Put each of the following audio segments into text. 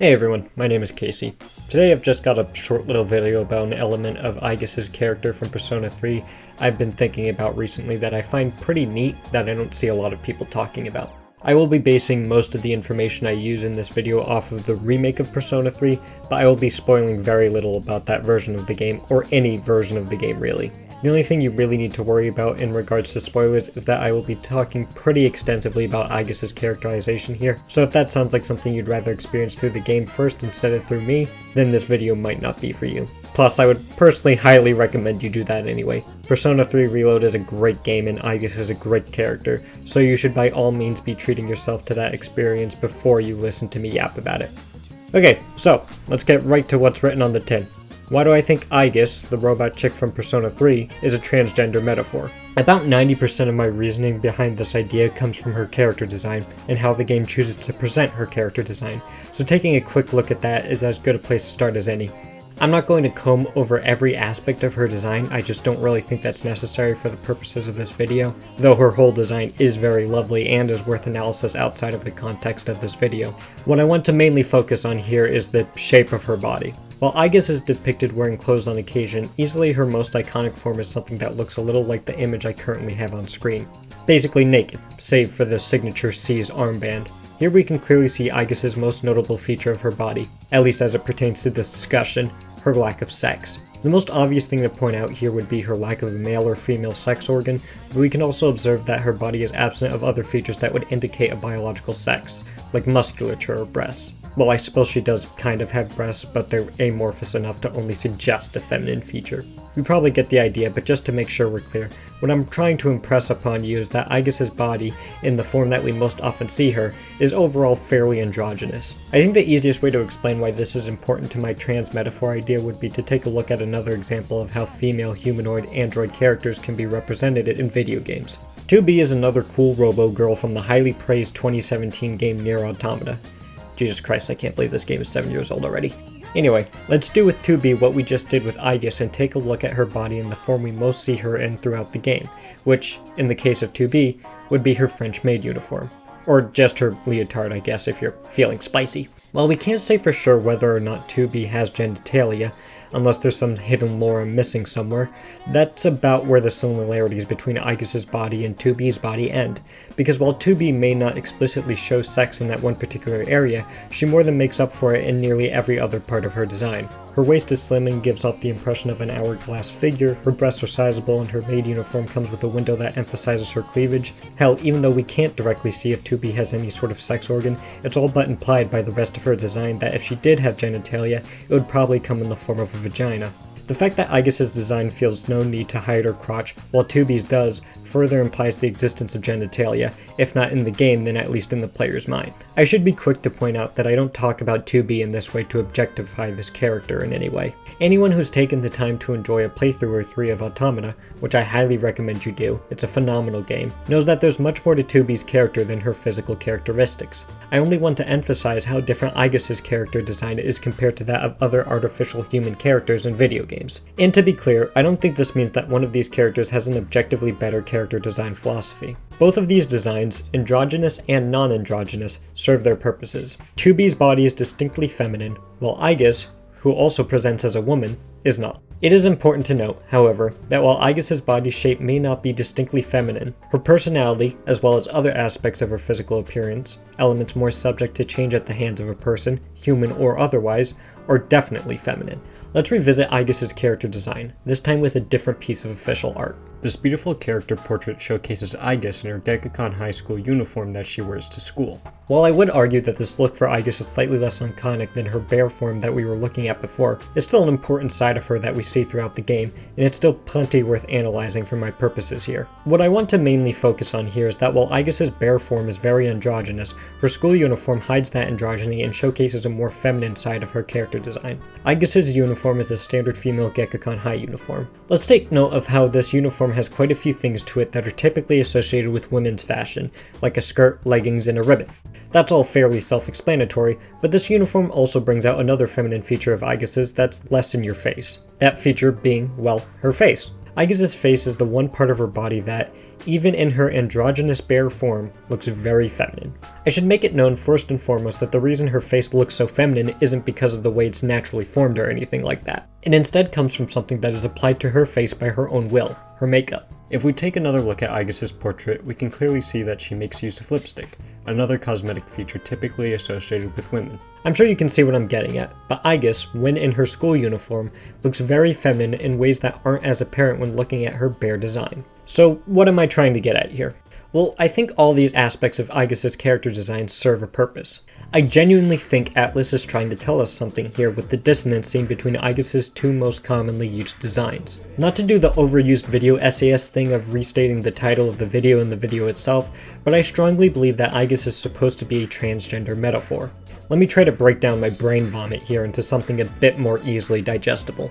Hey everyone, my name is Casey. Today I've just got a short little video about an element of Aigis' character from Persona 3 I've been thinking about recently that I find pretty neat that I don't see a lot of people talking about. I will be basing most of the information I use in this video off of the remake of Persona 3, but I will be spoiling very little about that version of the game, or any version of the game really. The only thing you really need to worry about in regards to spoilers is that I will be talking pretty extensively about Aigis' characterization here, so if that sounds like something you'd rather experience through the game first instead of through me, then this video might not be for you. Plus, I would personally highly recommend you do that anyway. Persona 3 Reload is a great game and Aigis is a great character, so you should by all means be treating yourself to that experience before you listen to me yap about it. Okay, so let's get right to what's written on the tin. Why do I think Aigis, the robot chick from Persona 3, is a transgender metaphor? About 90% of my reasoning behind this idea comes from her character design, and how the game chooses to present her character design, so taking a quick look at that is as good a place to start as any. I'm not going to comb over every aspect of her design, I just don't really think that's necessary for the purposes of this video, though her whole design is very lovely and is worth analysis outside of the context of this video. What I want to mainly focus on here is the shape of her body. While Aigis is depicted wearing clothes on occasion, easily her most iconic form is something that looks a little like the image I currently have on screen. Basically naked, save for the signature C's armband. Here we can clearly see Aigis' most notable feature of her body, at least as it pertains to this discussion, her lack of sex. The most obvious thing to point out here would be her lack of a male or female sex organ, but we can also observe that her body is absent of other features that would indicate a biological sex, like musculature or breasts. Well, I suppose she does kind of have breasts, but they're amorphous enough to only suggest a feminine feature. You probably get the idea, but just to make sure we're clear, what I'm trying to impress upon you is that Aigis' body, in the form that we most often see her, is overall fairly androgynous. I think the easiest way to explain why this is important to my trans metaphor idea would be to take a look at another example of how female humanoid android characters can be represented in video games. 2B is another cool robo girl from the highly praised 2017 game Nier Automata. Jesus Christ, I can't believe this game is 7 years old already. Anyway, let's do with 2B what we just did with Aigis and take a look at her body in the form we most see her in throughout the game, which, in the case of 2B, would be her French maid uniform. Or just her leotard, I guess, if you're feeling spicy. While we can't say for sure whether or not 2B has genitalia, unless there's some hidden lore I'm missing somewhere, that's about where the similarities between Aigis' body and 2B's body end, because while 2B may not explicitly show sex in that one particular area, she more than makes up for it in nearly every other part of her design. Her waist is slim and gives off the impression of an hourglass figure, her breasts are sizable, and her maid uniform comes with a window that emphasizes her cleavage. Hell, even though we can't directly see if 2B has any sort of sex organ, it's all but implied by the rest of her design that if she did have genitalia, it would probably come in the form of a vagina. The fact that Aigis' design feels no need to hide her crotch, while 2B's does, further implies the existence of genitalia, if not in the game, then at least in the player's mind. I should be quick to point out that I don't talk about 2B in this way to objectify this character in any way. Anyone who's taken the time to enjoy a playthrough or 3 of Automata, which I highly recommend you do, it's a phenomenal game, knows that there's much more to 2B's character than her physical characteristics. I only want to emphasize how different Aigis' character design is compared to that of other artificial human characters in video games. And to be clear, I don't think this means that one of these characters has an objectively better character design philosophy. Both of these designs, androgynous and non-androgynous, serve their purposes. 2B's body is distinctly feminine, while Aigis, who also presents as a woman, is not. It is important to note, however, that while Aigis' body shape may not be distinctly feminine, her personality, as well as other aspects of her physical appearance, elements more subject to change at the hands of a person, human or otherwise, are definitely feminine. Let's revisit Aigis' character design, this time with a different piece of official art. This beautiful character portrait showcases Aigis in her Gekkoukan High School uniform that she wears to school. While I would argue that this look for Aigis is slightly less iconic than her bare form that we were looking at before, it's still an important side of her that we see throughout the game, and it's still plenty worth analyzing for my purposes here. What I want to mainly focus on here is that while Aigis' bare form is very androgynous, her school uniform hides that androgyny and showcases a more feminine side of her character design. Aigis' uniform is a standard female Gekkoukan High uniform. Let's take note of how this uniform has quite a few things to it that are typically associated with women's fashion, like a skirt, leggings, and a ribbon. That's all fairly self-explanatory, but this uniform also brings out another feminine feature of Aigis' that's less in your face. That feature being, well, her face. Aigis' face is the one part of her body that, even in her androgynous bear form, looks very feminine. I should make it known first and foremost that the reason her face looks so feminine isn't because of the way it's naturally formed or anything like that. It instead comes from something that is applied to her face by her own will, her makeup. If we take another look at Aigis' portrait, we can clearly see that she makes use of lipstick, another cosmetic feature typically associated with women. I'm sure you can see what I'm getting at, but Aigis, when in her school uniform, looks very feminine in ways that aren't as apparent when looking at her bear design. So what am I trying to get at here? Well, I think all these aspects of Aigis' character design serve a purpose. I genuinely think Atlus is trying to tell us something here with the dissonance seen between Aigis' two most commonly used designs. Not to do the overused video SAS thing of restating the title of the video and the video itself, but I strongly believe that Aigis is supposed to be a transgender metaphor. Let me try to break down my brain vomit here into something a bit more easily digestible.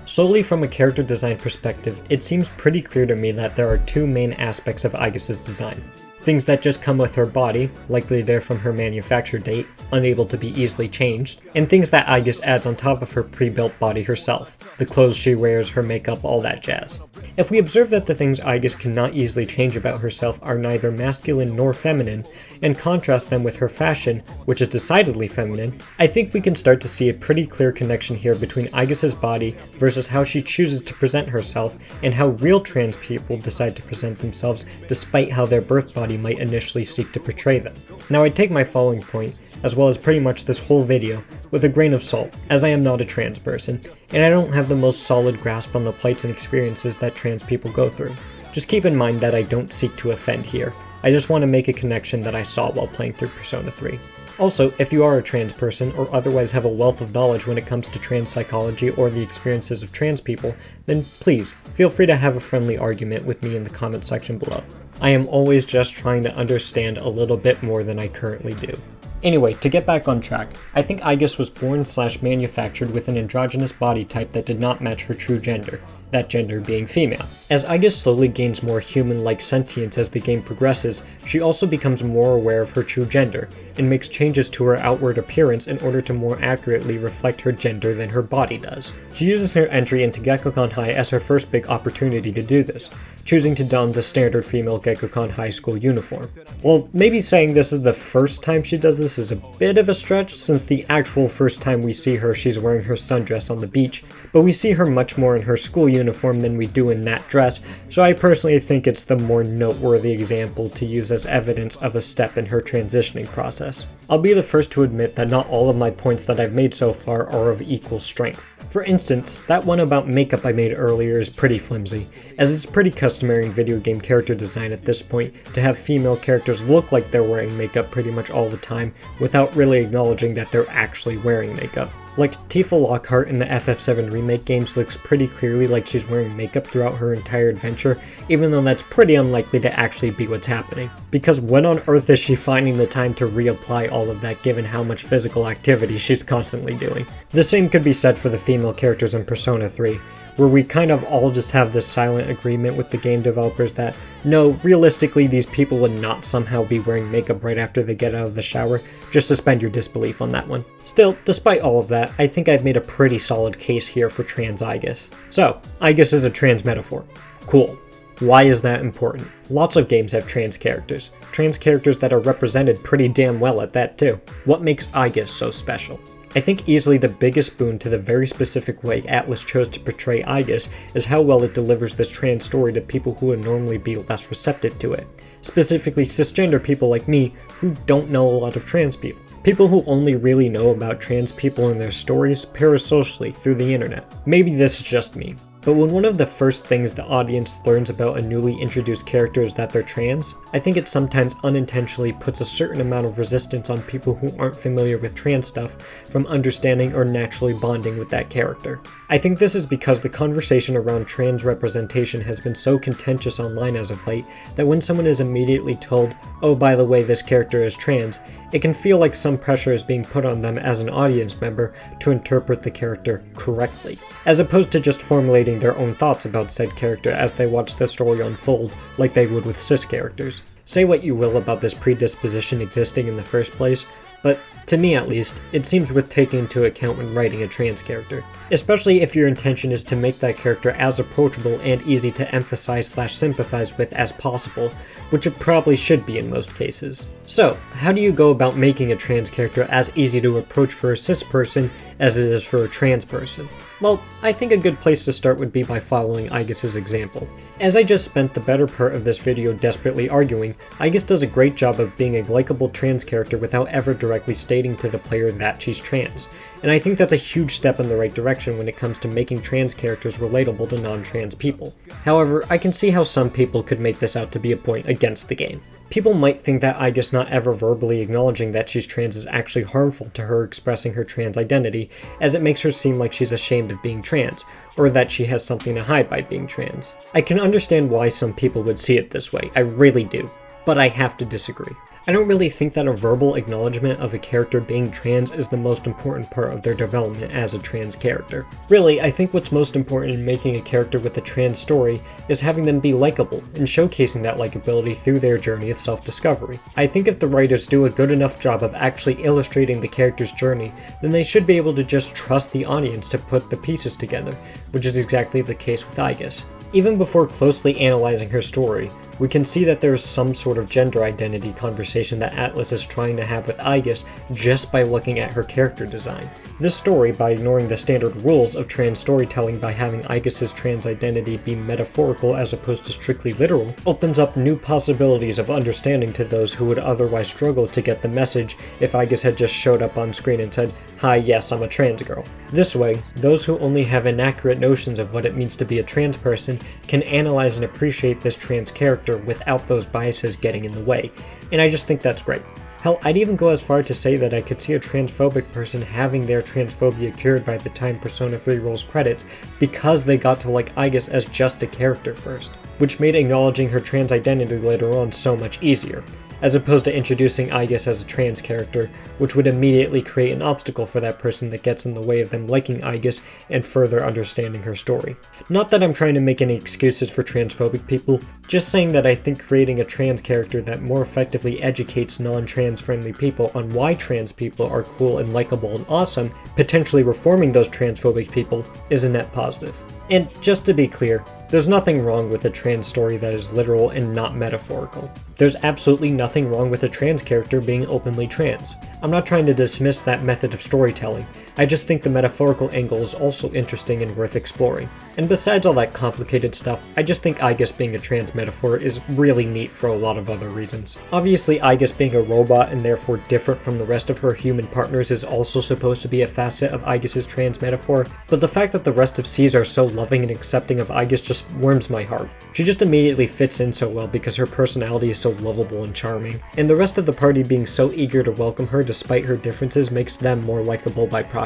Solely from a character design perspective, it seems pretty clear to me that there are two main aspects of Aigis' design. Things that just come with her body, likely there from her manufacture date, unable to be easily changed, and things that Aigis adds on top of her pre-built body herself, the clothes she wears, her makeup, all that jazz. If we observe that the things Aigis cannot easily change about herself are neither masculine nor feminine, and contrast them with her fashion, which is decidedly feminine, I think we can start to see a pretty clear connection here between Aigis' body versus how she chooses to present herself, and how real trans people decide to present themselves despite how their birth body might initially seek to portray them. Now I take my following point, as well as pretty much this whole video, with a grain of salt, as I am not a trans person, and I don't have the most solid grasp on the plights and experiences that trans people go through. Just keep in mind that I don't seek to offend here, I just want to make a connection that I saw while playing through Persona 3. Also, if you are a trans person, or otherwise have a wealth of knowledge when it comes to trans psychology or the experiences of trans people, then please, feel free to have a friendly argument with me in the comment section below. I am always just trying to understand a little bit more than I currently do. Anyway, to get back on track, I think Aigis was born/manufactured with an androgynous body type that did not match her true gender, that gender being female. As Aigis slowly gains more human-like sentience as the game progresses, she also becomes more aware of her true gender, and makes changes to her outward appearance in order to more accurately reflect her gender than her body does. She uses her entry into Gekkoukan High as her first big opportunity to do this, choosing to don the standard female Gekkoukan High School uniform. Well, maybe saying this is the first time she does this is a bit of a stretch, since the actual first time we see her she's wearing her sundress on the beach, but we see her much more in her school uniform than we do in that dress, so I personally think it's the more noteworthy example to use as evidence of a step in her transitioning process. I'll be the first to admit that not all of my points that I've made so far are of equal strength. For instance, that one about makeup I made earlier is pretty flimsy, as it's pretty customary in video game character design at this point to have female characters look like they're wearing makeup pretty much all the time without really acknowledging that they're actually wearing makeup. Like, Tifa Lockhart in the FF7 remake games looks pretty clearly like she's wearing makeup throughout her entire adventure, even though that's pretty unlikely to actually be what's happening. Because when on earth is she finding the time to reapply all of that given how much physical activity she's constantly doing? The same could be said for the female characters in Persona 3, where we kind of all just have this silent agreement with the game developers that, no, realistically these people would not somehow be wearing makeup right after they get out of the shower. Just suspend your disbelief on that one. Still, despite all of that, I think I've made a pretty solid case here for trans Aigis. So, Aigis is a trans metaphor. Cool. Why is that important? Lots of games have trans characters that are represented pretty damn well at that too. What makes Aigis so special? I think easily the biggest boon to the very specific way Atlus chose to portray Aigis is how well it delivers this trans story to people who would normally be less receptive to it. Specifically cisgender people like me who don't know a lot of trans people. People who only really know about trans people and their stories parasocially through the internet. Maybe this is just me, but when one of the first things the audience learns about a newly introduced character is that they're trans, I think it sometimes unintentionally puts a certain amount of resistance on people who aren't familiar with trans stuff from understanding or naturally bonding with that character. I think this is because the conversation around trans representation has been so contentious online as of late that when someone is immediately told, oh by the way this character is trans, it can feel like some pressure is being put on them as an audience member to interpret the character correctly, as opposed to just formulating their own thoughts about said character as they watch the story unfold like they would with cis characters. Say what you will about this predisposition existing in the first place, but to me at least, it seems worth taking into account when writing a trans character. Especially if your intention is to make that character as approachable and easy to empathize/sympathize with as possible, which it probably should be in most cases. So, how do you go about making a trans character as easy to approach for a cis person as it is for a trans person? Well, I think a good place to start would be by following Aigis' example. As I just spent the better part of this video desperately arguing, Aigis does a great job of being a likable trans character without ever directly stating to the player that she's trans, and I think that's a huge step in the right direction when it comes to making trans characters relatable to non-trans people. However, I can see how some people could make this out to be a point against the game. People might think that Aigis not ever verbally acknowledging that she's trans is actually harmful to her expressing her trans identity, as it makes her seem like she's ashamed of being trans, or that she has something to hide by being trans. I can understand why some people would see it this way, I really do, but I have to disagree. I don't really think that a verbal acknowledgement of a character being trans is the most important part of their development as a trans character. Really, I think what's most important in making a character with a trans story is having them be likable and showcasing that likability through their journey of self-discovery. I think if the writers do a good enough job of actually illustrating the character's journey, then they should be able to just trust the audience to put the pieces together, which is exactly the case with Aigis. Even before closely analyzing her story, we can see that there is some sort of gender identity conversation that Atlas is trying to have with Aigis just by looking at her character design. This story, by ignoring the standard rules of trans storytelling by having Aigis' trans identity be metaphorical as opposed to strictly literal, opens up new possibilities of understanding to those who would otherwise struggle to get the message if Aigis had just showed up on screen and said, "Hi, yes, I'm a trans girl." This way, those who only have inaccurate notions of what it means to be a trans person can analyze and appreciate this trans character without those biases getting in the way, and I just think that's great. Hell, I'd even go as far to say that I could see a transphobic person having their transphobia cured by the time Persona 3 rolls credits because they got to like Aigis as just a character first, which made acknowledging her trans identity later on so much easier, as opposed to introducing Aigis as a trans character, which would immediately create an obstacle for that person that gets in the way of them liking Aigis and further understanding her story. Not that I'm trying to make any excuses for transphobic people, just saying that I think creating a trans character that more effectively educates non-trans friendly people on why trans people are cool and likable and awesome, potentially reforming those transphobic people, is a net positive. And just to be clear, there's nothing wrong with a trans story that is literal and not metaphorical. There's absolutely nothing wrong with a trans character being openly trans. I'm not trying to dismiss that method of storytelling, I just think the metaphorical angle is also interesting and worth exploring. And besides all that complicated stuff, I just think Aigis being a trans metaphor is really neat for a lot of other reasons. Obviously, Aigis being a robot and therefore different from the rest of her human partners is also supposed to be a facet of Aigis' trans metaphor, but the fact that the rest of Cs are so loving and accepting of Aigis just warms my heart. She just immediately fits in so well because her personality is so lovable and charming, and the rest of the party being so eager to welcome her despite her differences makes them more likable by proxy.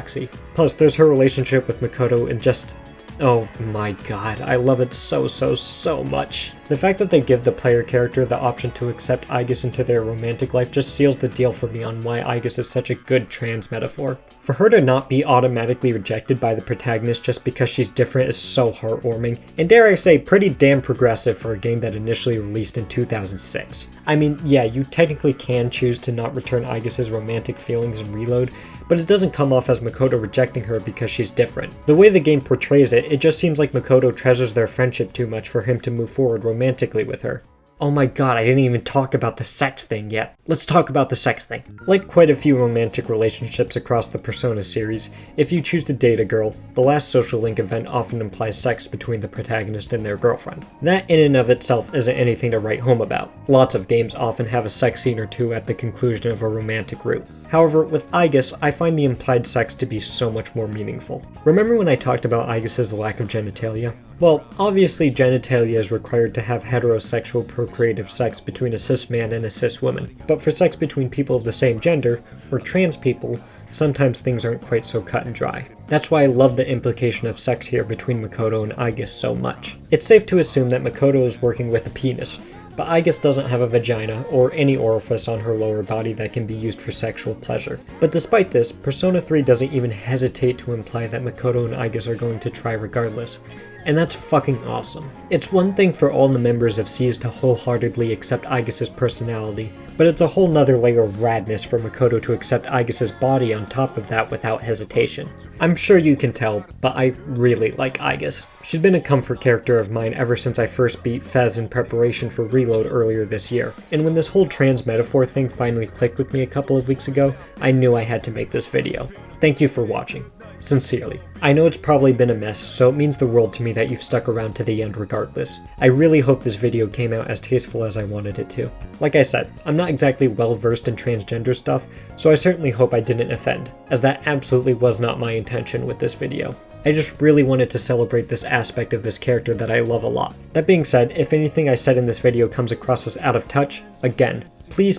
Plus, there's her relationship with Makoto and just... oh my god, I love it so much. The fact that they give the player character the option to accept Aigis into their romantic life just seals the deal for me on why Aigis is such a good trans metaphor. For her to not be automatically rejected by the protagonist just because she's different is so heartwarming, and dare I say, pretty damn progressive for a game that initially released in 2006. I mean, yeah, you technically can choose to not return Aigis' romantic feelings in Reload, but it doesn't come off as Makoto rejecting her because she's different. The way the game portrays it, it just seems like Makoto treasures their friendship too much for him to move forward romantically with her. Oh my god, I didn't even talk about the sex thing yet. Let's talk about the sex thing. Like quite a few romantic relationships across the Persona series, if you choose to date a girl, the last social link event often implies sex between the protagonist and their girlfriend. That in and of itself isn't anything to write home about. Lots of games often have a sex scene or two at the conclusion of a romantic route. However, with Aigis, I find the implied sex to be so much more meaningful. Remember when I talked about Aigis' lack of genitalia? Well, obviously genitalia is required to have heterosexual procreative sex between a cis man and a cis woman, but for sex between people of the same gender, or trans people, sometimes things aren't quite so cut and dry. That's why I love the implication of sex here between Makoto and Aigis so much. It's safe to assume that Makoto is working with a penis, but Aigis doesn't have a vagina or any orifice on her lower body that can be used for sexual pleasure. But despite this, Persona 3 doesn't even hesitate to imply that Makoto and Aigis are going to try regardless. And that's fucking awesome. It's one thing for all the members of Cs to wholeheartedly accept Aigis' personality, but it's a whole nother layer of radness for Makoto to accept Aigis' body on top of that without hesitation. I'm sure you can tell, but I really like Aigis. She's been a comfort character of mine ever since I first beat Fez in preparation for Reload earlier this year, and when this whole trans metaphor thing finally clicked with me a couple of weeks ago, I knew I had to make this video. Thank you for watching. Sincerely. I know it's probably been a mess, so it means the world to me that you've stuck around to the end regardless. I really hope this video came out as tasteful as I wanted it to. Like I said, I'm not exactly well versed in transgender stuff, so I certainly hope I didn't offend, as that absolutely was not my intention with this video. I just really wanted to celebrate this aspect of this character that I love a lot. That being said, if anything I said in this video comes across as out of touch, again, please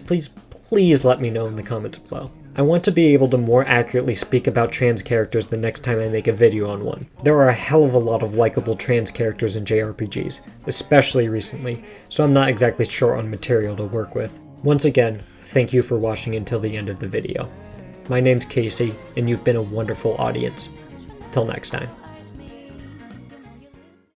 let me know in the comments below. I want to be able to more accurately speak about trans characters the next time I make a video on one. There are a hell of a lot of likable trans characters in JRPGs, especially recently, so I'm not exactly short on material to work with. Once again, thank you for watching until the end of the video. My name's Casey, and you've been a wonderful audience. Till next time.